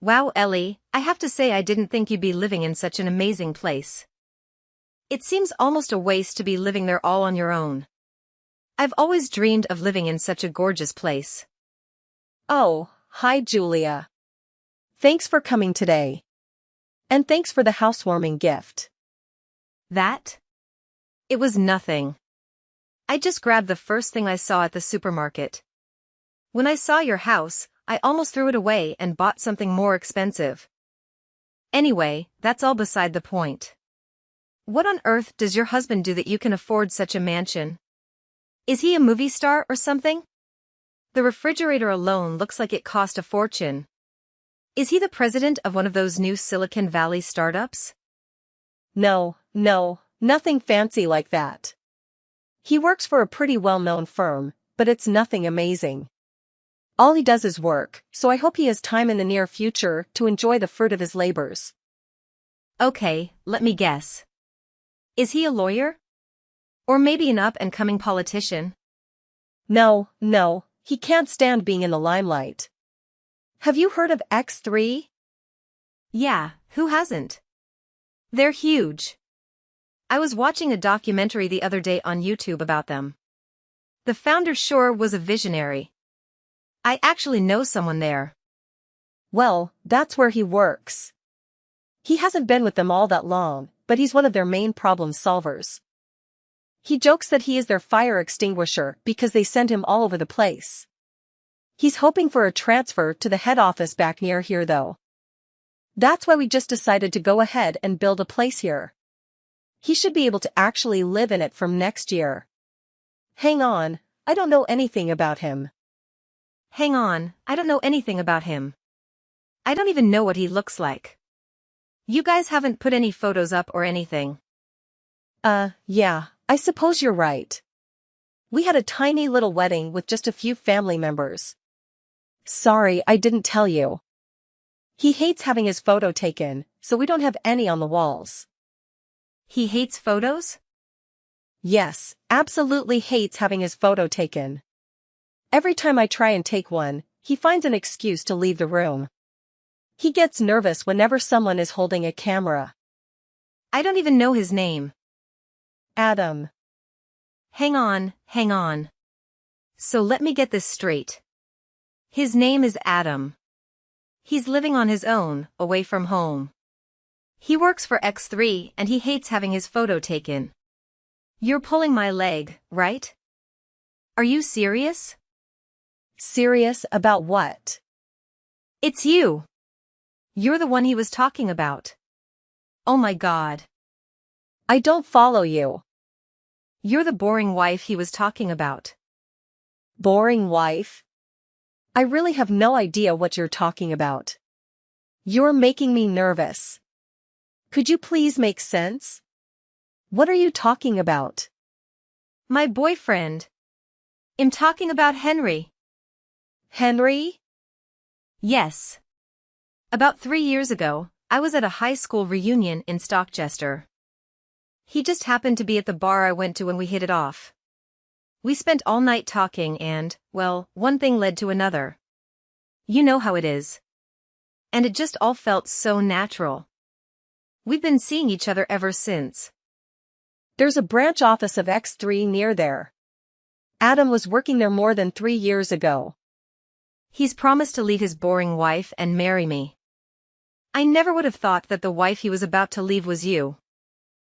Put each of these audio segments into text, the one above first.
Wow, Ellie, I have to say I didn't think you'd be living in such an amazing place. It seems almost a waste to be living there all on your own. I've always dreamed of living in such a gorgeous place. Oh, hi Julia. Thanks for coming today. And thanks for the housewarming gift. That? It was nothing. I just grabbed the first thing I saw at the supermarket. When I saw your house, I almost threw it away and bought something more expensive. Anyway, that's all beside the point. What on earth does your husband do that you can afford such a mansion? Is he a movie star or something? The refrigerator alone looks like it cost a fortune. Is he the president of one of those new Silicon Valley startups? No, nothing fancy like that. He works for a pretty well-known firm, but it's nothing amazing. All he does is work, so I hope he has time in the near future to enjoy the fruit of his labors. Okay, let me guess. Is he a lawyer? Or maybe an up-and-coming politician? No, he can't stand being in the limelight. Have you heard of X3? Yeah, who hasn't? They're huge. I was watching a documentary the other day on YouTube about them. The founder sure was a visionary. I actually know someone there. Well, that's where he works. He hasn't been with them all that long, but he's one of their main problem solvers. He jokes that he is their fire extinguisher because they send him all over the place. He's hoping for a transfer to the head office back near here though. That's why we just decided to go ahead and build a place here. He should be able to actually live in it from next year. Hang on, I don't know anything about him. Hang on, I don't know anything about him. I don't even know what he looks like. You guys haven't put any photos up or anything. Yeah, I suppose you're right. We had a tiny little wedding with just a few family members. Sorry, I didn't tell you. He hates having his photo taken, so we don't have any on the walls. He hates photos? Yes, absolutely hates having his photo taken. Every time I try and take one, he finds an excuse to leave the room. He gets nervous whenever someone is holding a camera. I don't even know his name. Adam. Hang on. So let me get this straight. His name is Adam. He's living on his own, away from home. He works for X3 and he hates having his photo taken. You're pulling my leg, right? Are you serious? Serious about what? It's you. You're the one he was talking about. Oh my God. I don't follow you. You're the boring wife he was talking about. Boring wife? I really have no idea what you're talking about. You're making me nervous. Could you please make sense? What are you talking about? My boyfriend. I'm talking about Henry. Henry? Yes. About 3 years ago, I was at a high school reunion in Stockchester. He just happened to be at the bar I went to when we hit it off. We spent all night talking and, well, one thing led to another. You know how it is. And it just all felt so natural. We've been seeing each other ever since. There's a branch office of X3 near there. Adam was working there more than 3 years ago. He's promised to leave his boring wife and marry me. I never would have thought that the wife he was about to leave was you.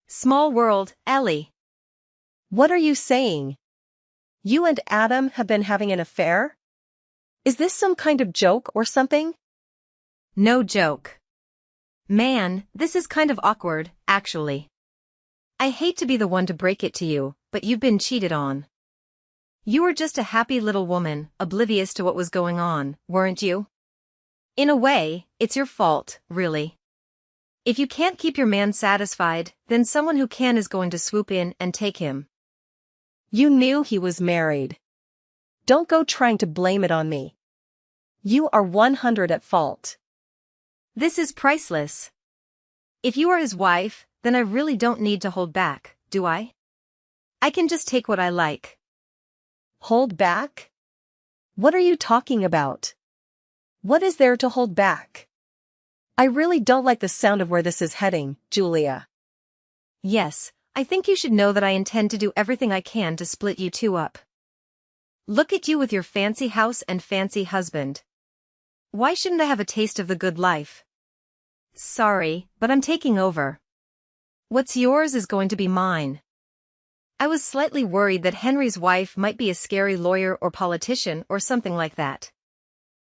Small world, Ellie. What are you saying? You and Adam have been having an affair? Is this some kind of joke or something? No joke. Man, this is kind of awkward, actually. I hate to be the one to break it to you, but you've been cheated on. You were just a happy little woman, oblivious to what was going on, weren't you? In a way, it's your fault, really. If you can't keep your man satisfied, then someone who can is going to swoop in and take him. You knew he was married. Don't go trying to blame it on me. You are 100 at fault. This is priceless. If you are his wife, then I really don't need to hold back, do I? I can just take what I like. Hold back? What are you talking about? What is there to hold back? I really don't like the sound of where this is heading, Julia. Yes, I think you should know that I intend to do everything I can to split you two up. Look at you with your fancy house and fancy husband. Why shouldn't I have a taste of the good life? Sorry, but I'm taking over. What's yours is going to be mine. I was slightly worried that Henry's wife might be a scary lawyer or politician or something like that.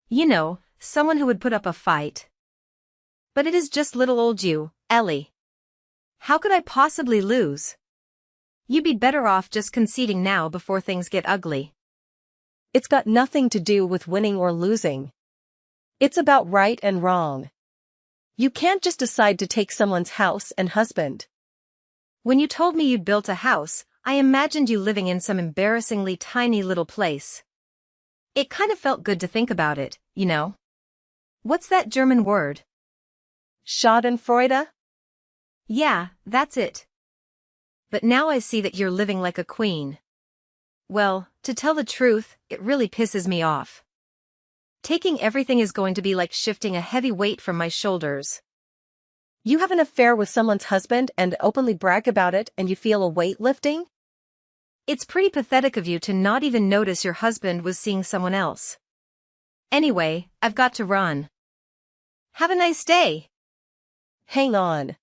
You know, someone who would put up a fight. But it is just little old you, Ellie. How could I possibly lose? You'd be better off just conceding now before things get ugly. It's got nothing to do with winning or losing. It's about right and wrong. You can't just decide to take someone's house and husband. When you told me you'd built a house, I imagined you living in some embarrassingly tiny little place. It kind of felt good to think about it, you know. What's that German word? Schadenfreude? Yeah, that's it. But now I see that you're living like a queen. Well, to tell the truth, it really pisses me off. Taking everything is going to be like shifting a heavy weight from my shoulders. You have an affair with someone's husband and openly brag about it and you feel a weight lifting? It's pretty pathetic of you to not even notice your husband was seeing someone else. Anyway, I've got to run. Have a nice day. Hang on.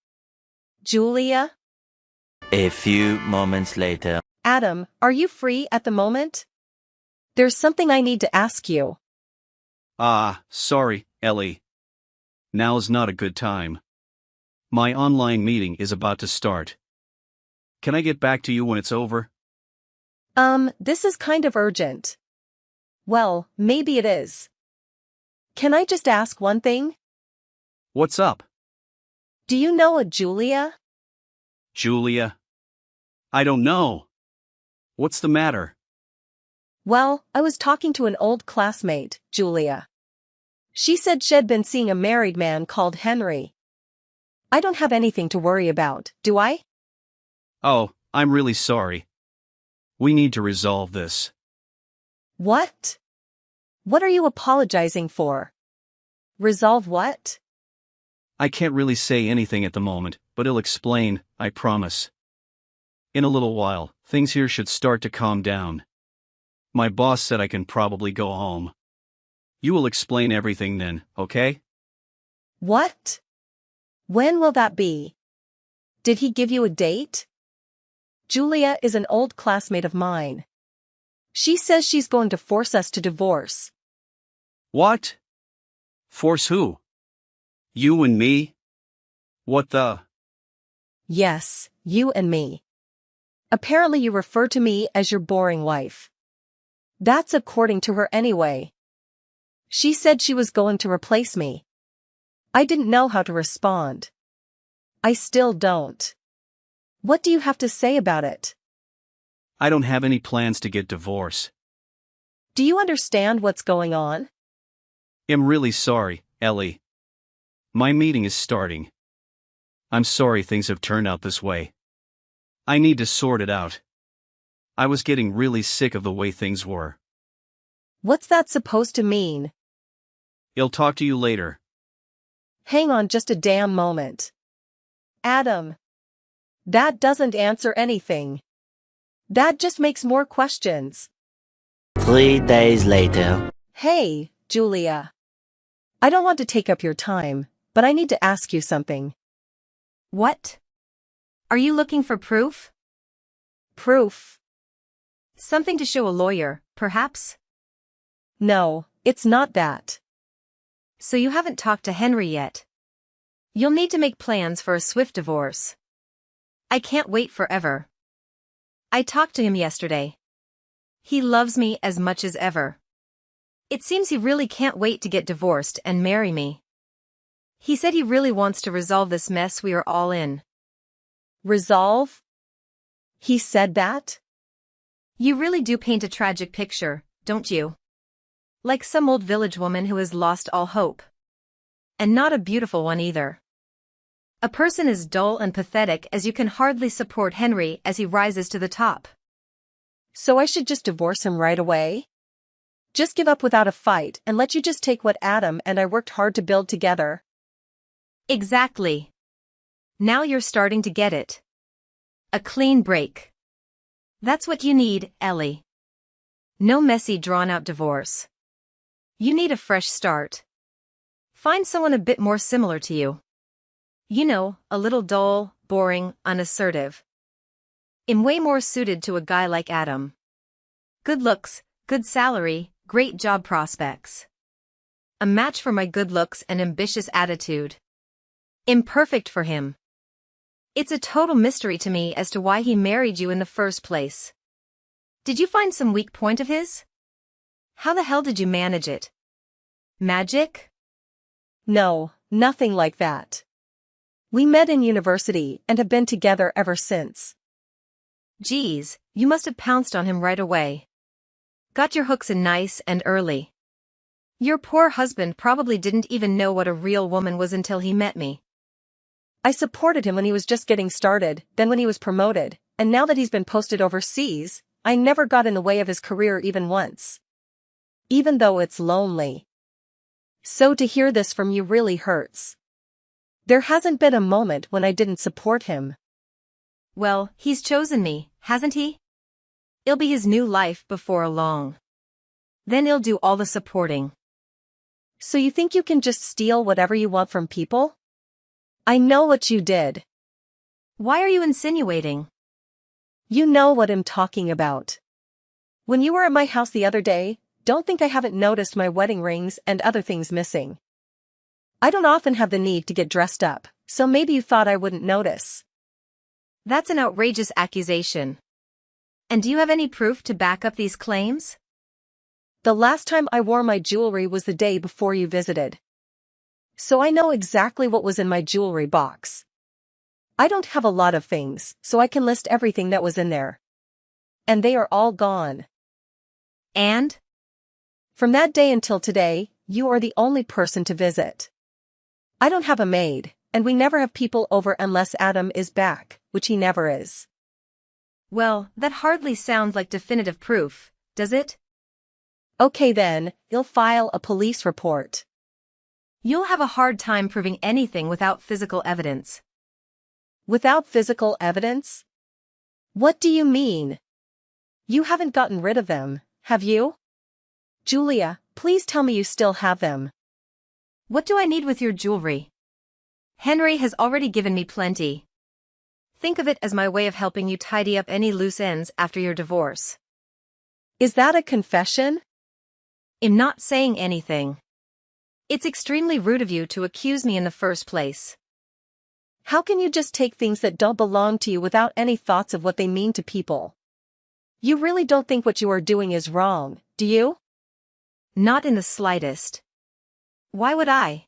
Julia? A few moments later. Adam, are you free at the moment? There's something I need to ask you. Sorry, Ellie. Now's not a good time. My online meeting is about to start. Can I get back to you when it's over? This is kind of urgent. Well, maybe it is. Can I just ask one thing? What's up? Do you know a Julia? Julia? I don't know. What's the matter? Well, I was talking to an old classmate, Julia. She said she'd been seeing a married man called Henry. I don't have anything to worry about, do I? Oh, I'm really sorry. We need to resolve this. What? What are you apologizing for? Resolve what? I can't really say anything at the moment, but I'll explain, I promise. In a little while, things here should start to calm down. My boss said I can probably go home. You will explain everything then, okay? What? When will that be? Did he give you a date? Julia is an old classmate of mine. She says she's going to force us to divorce. What? Force who? You and me? What the? Yes, you and me. Apparently you refer to me as your boring wife. That's according to her anyway. She said she was going to replace me. I didn't know how to respond. I still don't. What do you have to say about it? I don't have any plans to get divorced. Do you understand what's going on? I'm really sorry, Ellie. My meeting is starting. I'm sorry things have turned out this way. I need to sort it out. I was getting really sick of the way things were. What's that supposed to mean? I'll talk to you later. Hang on just a damn moment. Adam. That doesn't answer anything. That just makes more questions. 3 days later. Hey, Julia. I don't want to take up your time, but I need to ask you something. What? Are you looking for proof? Proof? Something to show a lawyer, perhaps? No, it's not that. So you haven't talked to Henry yet. You'll need to make plans for a swift divorce. I can't wait forever. I talked to him yesterday. He loves me as much as ever. It seems he really can't wait to get divorced and marry me. He said he really wants to resolve this mess we are all in. Resolve? He said that? You really do paint a tragic picture, don't you? Like some old village woman who has lost all hope. And not a beautiful one either. A person as dull and pathetic as you can hardly support Henry as he rises to the top. So I should just divorce him right away? Just give up without a fight and let you just take what Adam and I worked hard to build together? Exactly. Now you're starting to get it. A clean break. That's what you need, Ellie. No messy drawn-out divorce. You need a fresh start. Find someone a bit more similar to you. You know, a little dull, boring, unassertive. I'm way more suited to a guy like Adam. Good looks, good salary, great job prospects. A match for my good looks and ambitious attitude. Imperfect for him. It's a total mystery to me as to why he married you in the first place. Did you find some weak point of his? How the hell did you manage it? Magic? No, nothing like that. We met in university and have been together ever since. Geez, you must have pounced on him right away. Got your hooks in nice and early. Your poor husband probably didn't even know what a real woman was until he met me. I supported him when he was just getting started, then when he was promoted, and now that he's been posted overseas, I never got in the way of his career even once. Even though it's lonely. So to hear this from you really hurts. There hasn't been a moment when I didn't support him. Well, he's chosen me, hasn't he? It'll be his new life before long. Then he'll do all the supporting. So you think you can just steal whatever you want from people? I know what you did. Why are you insinuating? You know what I'm talking about. When you were at my house the other day, don't think I haven't noticed my wedding rings and other things missing. I don't often have the need to get dressed up, so maybe you thought I wouldn't notice. That's an outrageous accusation. And do you have any proof to back up these claims? The last time I wore my jewelry was the day before you visited. So I know exactly what was in my jewelry box. I don't have a lot of things, so I can list everything that was in there. And they are all gone. And? From that day until today, you are the only person to visit. I don't have a maid, and we never have people over unless Adam is back, which he never is. Well, that hardly sounds like definitive proof, does it? Okay then, you'll file a police report. You'll have a hard time proving anything without physical evidence. Without physical evidence? What do you mean? You haven't gotten rid of them, have you? Julia, please tell me you still have them. What do I need with your jewelry? Henry has already given me plenty. Think of it as my way of helping you tidy up any loose ends after your divorce. Is that a confession? I'm not saying anything. It's extremely rude of you to accuse me in the first place. How can you just take things that don't belong to you without any thoughts of what they mean to people? You really don't think what you are doing is wrong, do you? Not in the slightest. Why would I?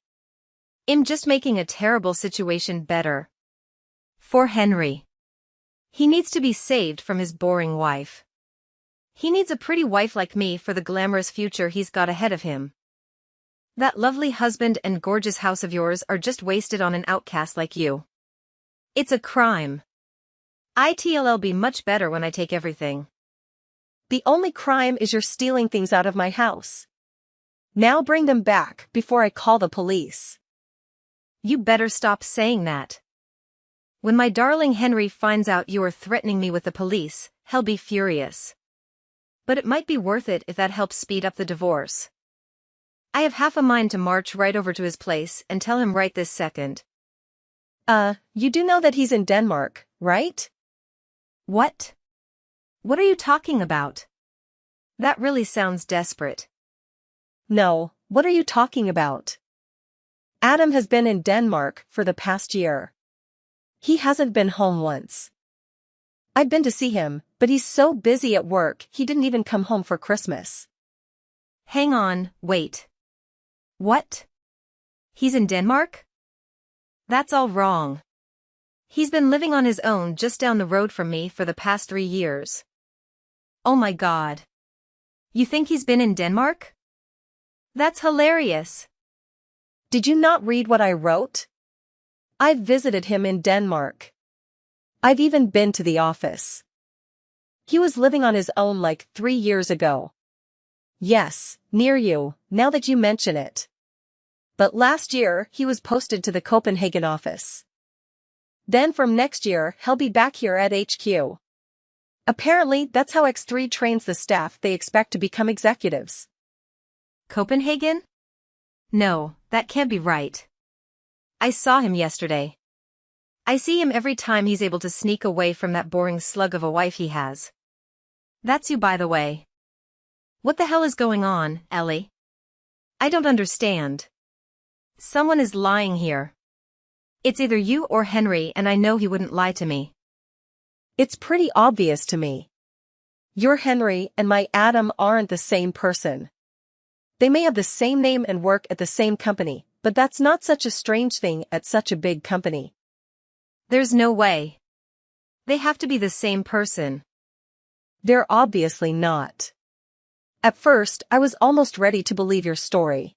I'm just making a terrible situation better. For Henry. He needs to be saved from his boring wife. He needs a pretty wife like me for the glamorous future he's got ahead of him. That lovely husband and gorgeous house of yours are just wasted on an outcast like you. It's a crime. It'll be much better when I take everything. The only crime is you're stealing things out of my house. Now bring them back before I call the police. You better stop saying that. When my darling Henry finds out you are threatening me with the police, he'll be furious. But it might be worth it if that helps speed up the divorce. I have half a mind to march right over to his place and tell him right this second. You do know that he's in Denmark, right? What? What are you talking about? That really sounds desperate. No, what are you talking about? Adam has been in Denmark for the past year. He hasn't been home once. I've been to see him, but he's so busy at work he didn't even come home for Christmas. Hang on, wait. What? He's in Denmark? That's all wrong. He's been living on his own just down the road from me for the past 3 years. Oh my God. You think he's been in Denmark? That's hilarious. Did you not read what I wrote? I've visited him in Denmark. I've even been to the office. He was living on his own like 3 years ago. Yes, near you, now that you mention it. but last year he was posted to the Copenhagen office. Then from next year he'll be back here at HQ. Apparently that's how X3 trains the staff they expect to become executives. Copenhagen? No, that can't be right. I saw him yesterday. I see him every time he's able to sneak away from that boring slug of a wife he has. That's you, by the way. What the hell is going on, Ellie? I don't understand. Someone is lying here. It's either you or Henry, and I know he wouldn't lie to me. It's pretty obvious to me. Your Henry and my Adam aren't the same person. They may have the same name and work at the same company, but that's not such a strange thing at such a big company. There's no way. They have to be the same person. They're obviously not. At first, I was almost ready to believe your story.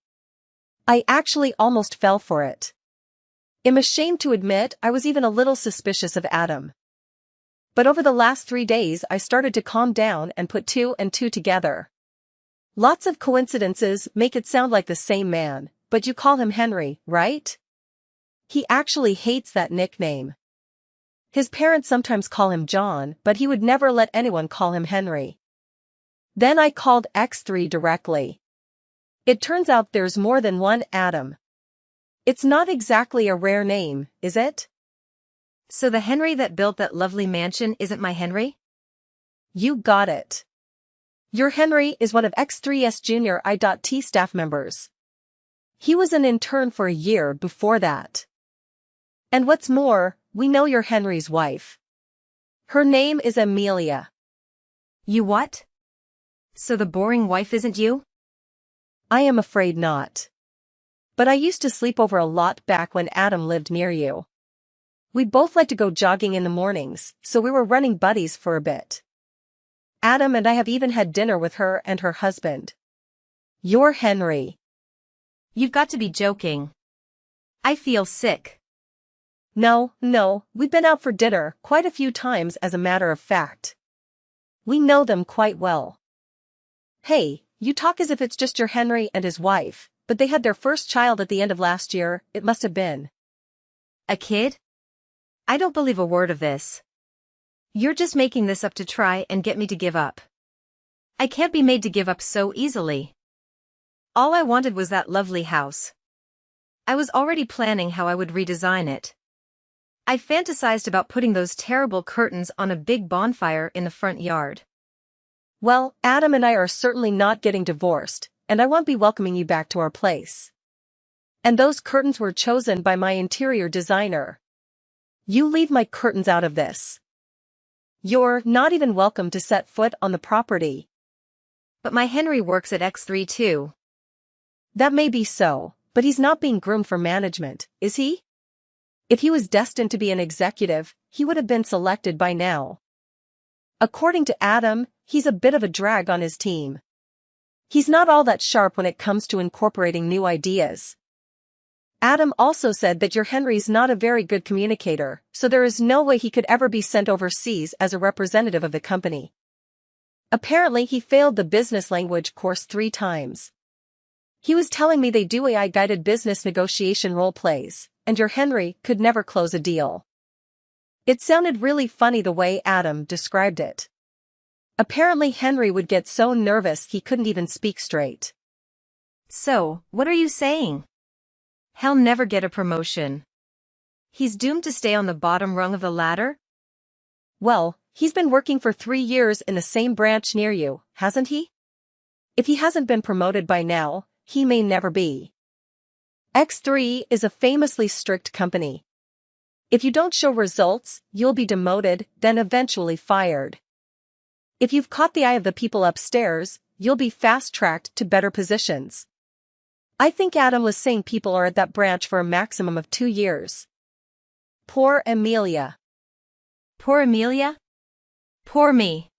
I actually almost fell for it. I'm ashamed to admit I was even a little suspicious of Adam. But over the last 3 days I started to calm down and put 2 and 2 together. Lots of coincidences make it sound like the same man, but you call him Henry, right? He actually hates that nickname. His parents sometimes call him John, but he would never let anyone call him Henry. Then I called X3 directly. It turns out there's more than one Adam. It's not exactly a rare name, is it? So the Henry that built that lovely mansion isn't my Henry? You got it. Your Henry is one of X3's junior I.T staff members. He was an intern for a year before that. And what's more, we know you're Henry's wife. Her name is Amelia. You what? So the boring wife isn't you? I am afraid not. But I used to sleep over a lot back when Adam lived near you. We both like to go jogging in the mornings, so we were running buddies for a bit. Adam and I have even had dinner with her and her husband. You're Henry. You've got to be joking. I feel sick. No, we've been out for dinner quite a few times as a matter of fact. We know them quite well. Hey, you talk as if it's just your Henry and his wife, but they had their first child at the end of last year, it must have been. A kid? I don't believe a word of this. You're just making this up to try and get me to give up. I can't be made to give up so easily. All I wanted was that lovely house. I was already planning how I would redesign it. I fantasized about putting those terrible curtains on a big bonfire in the front yard. Well, Adam and I are certainly not getting divorced, and I won't be welcoming you back to our place. And those curtains were chosen by my interior designer. You leave my curtains out of this. You're not even welcome to set foot on the property. But my Henry works at X3 too. That may be so, but he's not being groomed for management, is he? If he was destined to be an executive, he would have been selected by now. According to Adam, he's a bit of a drag on his team. He's not all that sharp when it comes to incorporating new ideas. Adam also said that your Henry's not a very good communicator, so there is no way he could ever be sent overseas as a representative of the company. Apparently he failed the business language course 3 times. He was telling me they do AI-guided business negotiation role plays, and your Henry could never close a deal. It sounded really funny the way Adam described it. Apparently Henry would get so nervous he couldn't even speak straight. So, what are you saying? He'll never get a promotion. He's doomed to stay on the bottom rung of the ladder? Well, he's been working for 3 years in the same branch near you, hasn't he? If he hasn't been promoted by now, he may never be. X3 is a famously strict company. If you don't show results, you'll be demoted, then eventually fired. If you've caught the eye of the people upstairs, you'll be fast-tracked to better positions. I think Adam was saying people are at that branch for a maximum of 2 years. Poor Amelia. Poor Amelia? Poor me.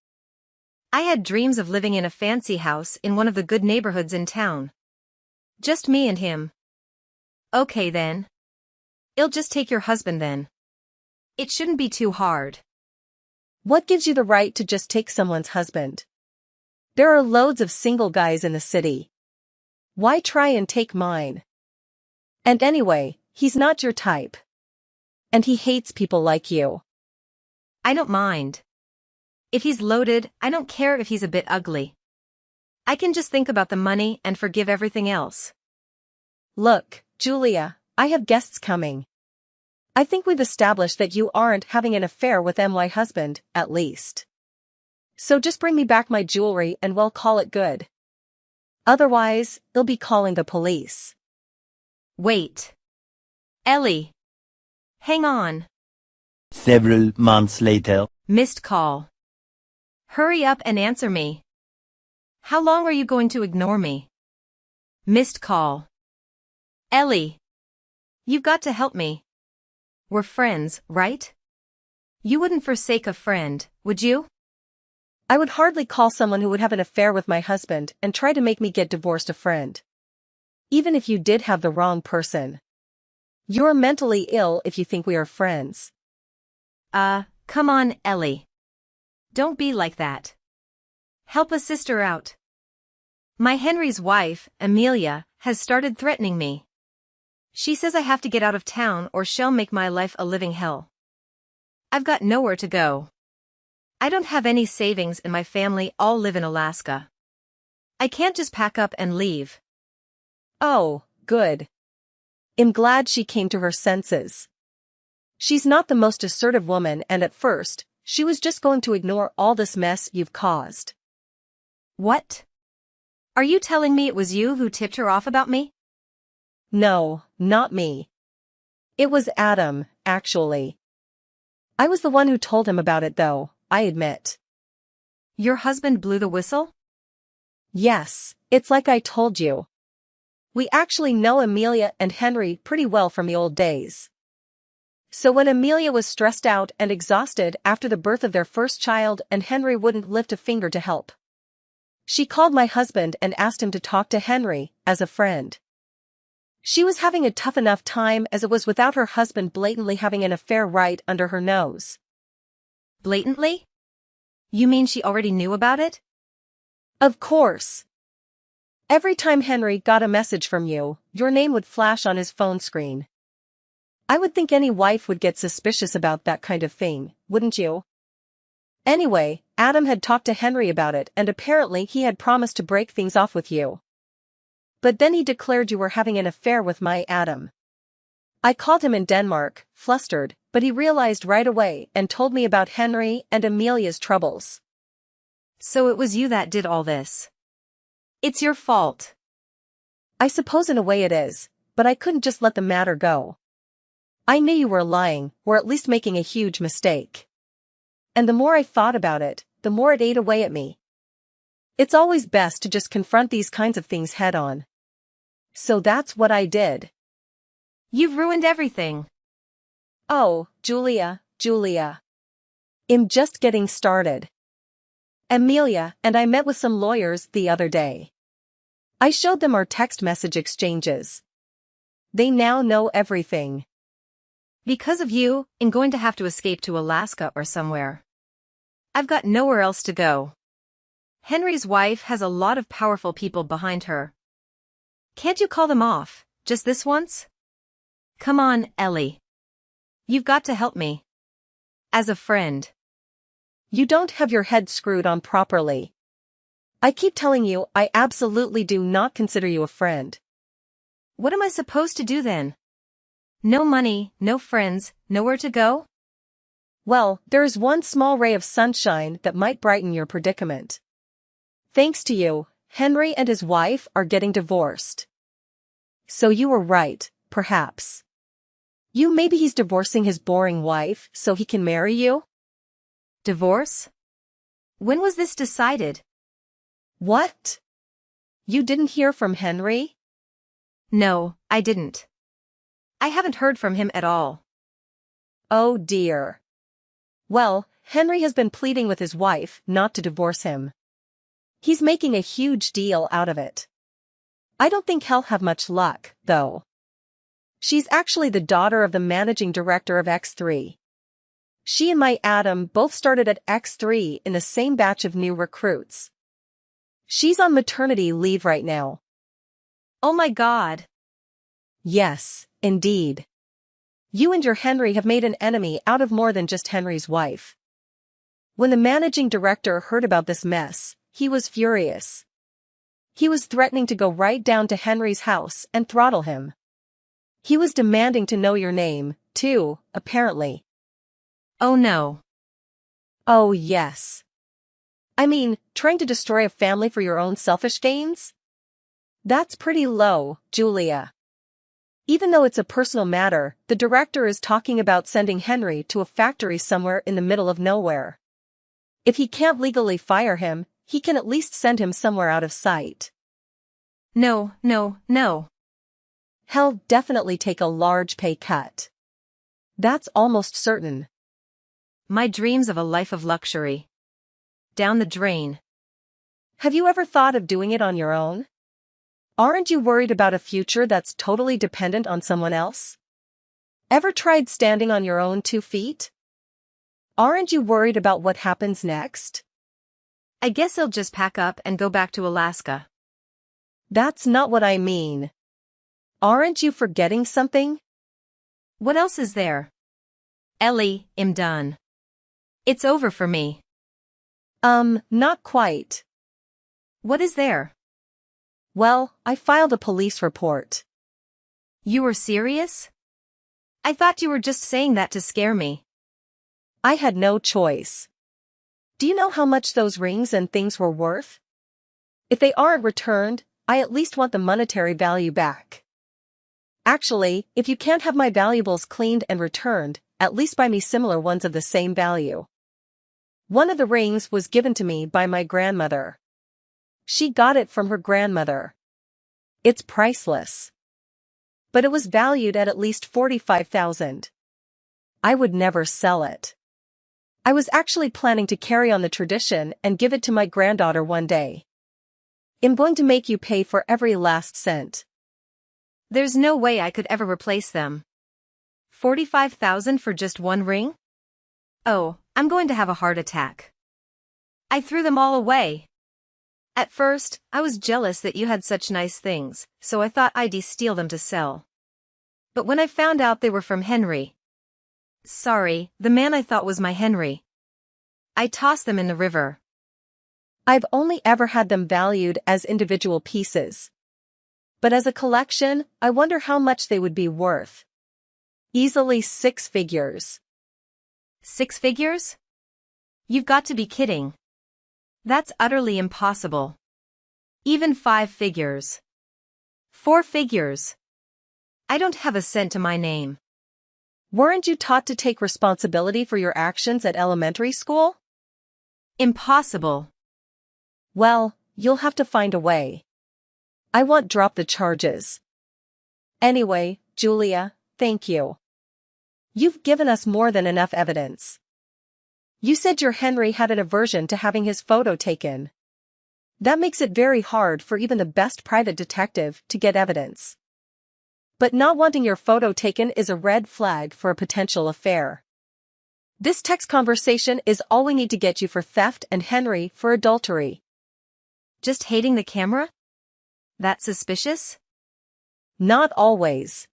I had dreams of living in a fancy house in one of the good neighborhoods in town. Just me and him. Okay then. I'll just take your husband then. It shouldn't be too hard. What gives you the right to just take someone's husband? There are loads of single guys in the city. Why try and take mine? And anyway, he's not your type. And he hates people like you. I don't mind. If he's loaded, I don't care if he's a bit ugly. I can just think about the money and forgive everything else. Look, Julia, I have guests coming. I think we've established that you aren't having an affair with my husband, at least. So just bring me back my jewelry and we'll call it good. Otherwise, they'll be calling the police. Wait. Ellie. Hang on. Several months later. Missed call. Hurry up and answer me. How long are you going to ignore me? Missed call. Ellie. You've got to help me. We're friends, right? You wouldn't forsake a friend, would you? I would hardly call someone who would have an affair with my husband and try to make me get divorced a friend. Even if you did have the wrong person. You're mentally ill if you think we are friends. Come on, Ellie. Don't be like that. Help a sister out. My Henry's wife, Amelia, has started threatening me. She says I have to get out of town or she'll make my life a living hell. I've got nowhere to go. I don't have any savings and my family all live in Alaska. I can't just pack up and leave. Oh, good. I'm glad she came to her senses. She's not the most assertive woman and at first, she was just going to ignore all this mess you've caused. What? Are you telling me it was you who tipped her off about me? No, not me. It was Adam, actually. I was the one who told him about it though, I admit. Your husband blew the whistle? Yes, it's like I told you. We actually know Amelia and Henry pretty well from the old days. So when Amelia was stressed out and exhausted after the birth of their first child and Henry wouldn't lift a finger to help, she called my husband and asked him to talk to Henry, as a friend. She was having a tough enough time as it was without her husband blatantly having an affair right under her nose. Blatantly? You mean she already knew about it? Of course. Every time Henry got a message from you, your name would flash on his phone screen. I would think any wife would get suspicious about that kind of thing, wouldn't you? Anyway, Adam had talked to Henry about it and apparently he had promised to break things off with you. But then he declared you were having an affair with my Adam. I called him in Denmark, flustered, but he realized right away and told me about Henry and Amelia's troubles. So it was you that did all this. It's your fault. I suppose in a way it is, but I couldn't just let the matter go. I knew you were lying, or at least making a huge mistake. And the more I thought about it, the more it ate away at me. It's always best to just confront these kinds of things head on. So that's what I did. You've ruined everything. Oh, Julia. I'm just getting started. Amelia and I met with some lawyers the other day. I showed them our text message exchanges. They now know everything. Because of you, I'm going to have to escape to Alaska or somewhere. I've got nowhere else to go. Henry's wife has a lot of powerful people behind her. Can't you call them off, just this once? Come on, Ellie. You've got to help me. As a friend. You don't have your head screwed on properly. I keep telling you I absolutely do not consider you a friend. What am I supposed to do then? No money, no friends, nowhere to go? Well, there is one small ray of sunshine that might brighten your predicament. Thanks to you, Henry and his wife are getting divorced. So you were right, perhaps. Maybe he's divorcing his boring wife so he can marry you? Divorce? When was this decided? What? You didn't hear from Henry? No, I didn't. I haven't heard from him at all. Oh dear. Well, Henry has been pleading with his wife not to divorce him. He's making a huge deal out of it. I don't think he'll have much luck, though. She's actually the daughter of the managing director of X3. She and my Adam both started at X3 in the same batch of new recruits. She's on maternity leave right now. Oh my God. Yes, indeed. You and your Henry have made an enemy out of more than just Henry's wife. When the managing director heard about this mess, he was furious. He was threatening to go right down to Henry's house and throttle him. He was demanding to know your name, too, apparently. Oh no. Oh yes. I mean, trying to destroy a family for your own selfish gains? That's pretty low, Julia. Even though it's a personal matter, the director is talking about sending Henry to a factory somewhere in the middle of nowhere. If he can't legally fire him, he can at least send him somewhere out of sight. No, no, no. He'll definitely take a large pay cut. That's almost certain. My dreams of a life of luxury. Down the drain. Have you ever thought of doing it on your own? Aren't you worried about a future that's totally dependent on someone else? Ever tried standing on your own 2 feet? Aren't you worried about what happens next? I guess I'll just pack up and go back to Alaska. That's not what I mean. Aren't you forgetting something? What else is there? Ellie, I'm done. It's over for me. Not quite. What is there? Well, I filed a police report. You were serious? I thought you were just saying that to scare me. I had no choice. Do you know how much those rings and things were worth? If they aren't returned, I at least want the monetary value back. Actually, if you can't have my valuables cleaned and returned, at least buy me similar ones of the same value. One of the rings was given to me by my grandmother. She got it from her grandmother. It's priceless. But it was valued at least $45,000. I would never sell it. I was actually planning to carry on the tradition and give it to my granddaughter one day. I'm going to make you pay for every last cent. There's no way I could ever replace them. $45,000 for just one ring? Oh, I'm going to have a heart attack. I threw them all away. At first, I was jealous that you had such nice things, so I thought I'd steal them to sell. But when I found out they were from Henry. Sorry, the man I thought was my Henry. I tossed them in the river. I've only ever had them valued as individual pieces. But as a collection, I wonder how much they would be worth. Easily 6 figures. 6 figures? You've got to be kidding. That's utterly impossible. Even 5 figures. 4 figures. I don't have a cent to my name. Weren't you taught to take responsibility for your actions at elementary school? Impossible. Well, you'll have to find a way. I won't drop the charges. Anyway, Julia, thank you. You've given us more than enough evidence. You said your Henry had an aversion to having his photo taken. That makes it very hard for even the best private detective to get evidence. But not wanting your photo taken is a red flag for a potential affair. This text conversation is all we need to get you for theft and Henry for adultery. Just hating the camera? That's suspicious? Not always.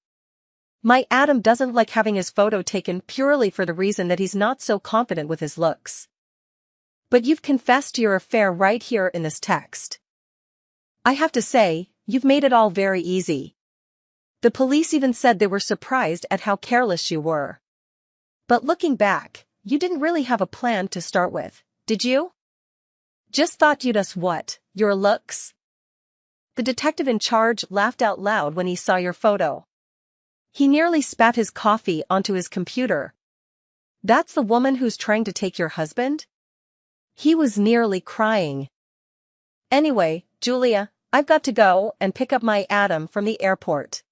My Adam doesn't like having his photo taken purely for the reason that he's not so confident with his looks. But you've confessed to your affair right here in this text. I have to say, you've made it all very easy. The police even said they were surprised at how careless you were. But looking back, you didn't really have a plan to start with, did you? Just thought you'd us what, your looks? The detective in charge laughed out loud when he saw your photo. He nearly spat his coffee onto his computer. That's the woman who's trying to take your husband? He was nearly crying. Anyway, Julia, I've got to go and pick up my Adam from the airport.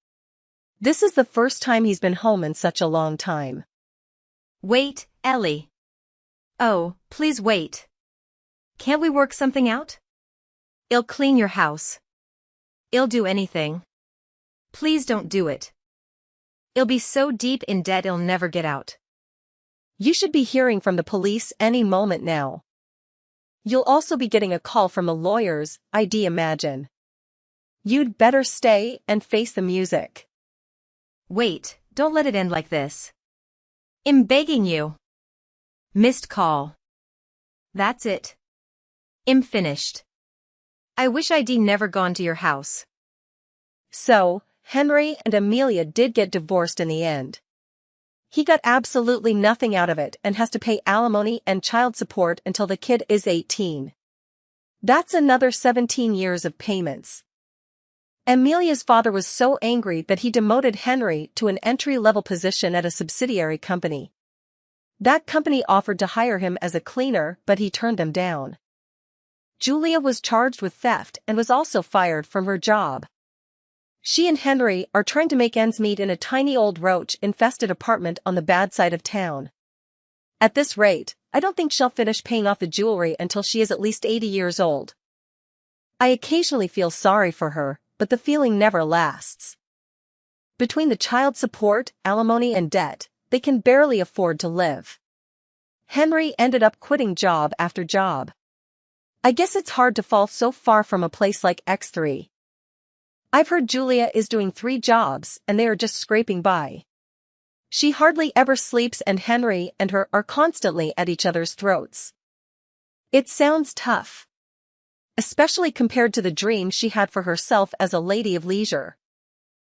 This is the first time he's been home in such a long time. Wait, Ellie. Oh, please wait. Can't we work something out? I'll clean your house. I'll do anything. Please don't do it. I'll be so deep in debt I'll never get out. You should be hearing from the police any moment now. You'll also be getting a call from the lawyers, I'd imagine. You'd better stay and face the music. Wait, don't let it end like this. I'm begging you. Missed call. That's it. I'm finished. I wish I'd never gone to your house. So, Henry and Amelia did get divorced in the end. He got absolutely nothing out of it and has to pay alimony and child support until the kid is 18. That's another 17 years of payments. Amelia's father was so angry that he demoted Henry to an entry-level position at a subsidiary company. That company offered to hire him as a cleaner, but he turned them down. Julia was charged with theft and was also fired from her job. She and Henry are trying to make ends meet in a tiny old roach-infested apartment on the bad side of town. At this rate, I don't think she'll finish paying off the jewelry until she is at least 80 years old. I occasionally feel sorry for her, but the feeling never lasts. Between the child support, alimony and debt, they can barely afford to live. Henry ended up quitting job after job. I guess it's hard to fall so far from a place like X3. I've heard Julia is doing 3 jobs and they are just scraping by. She hardly ever sleeps and Henry and her are constantly at each other's throats. It sounds tough. Especially compared to the dream she had for herself as a lady of leisure.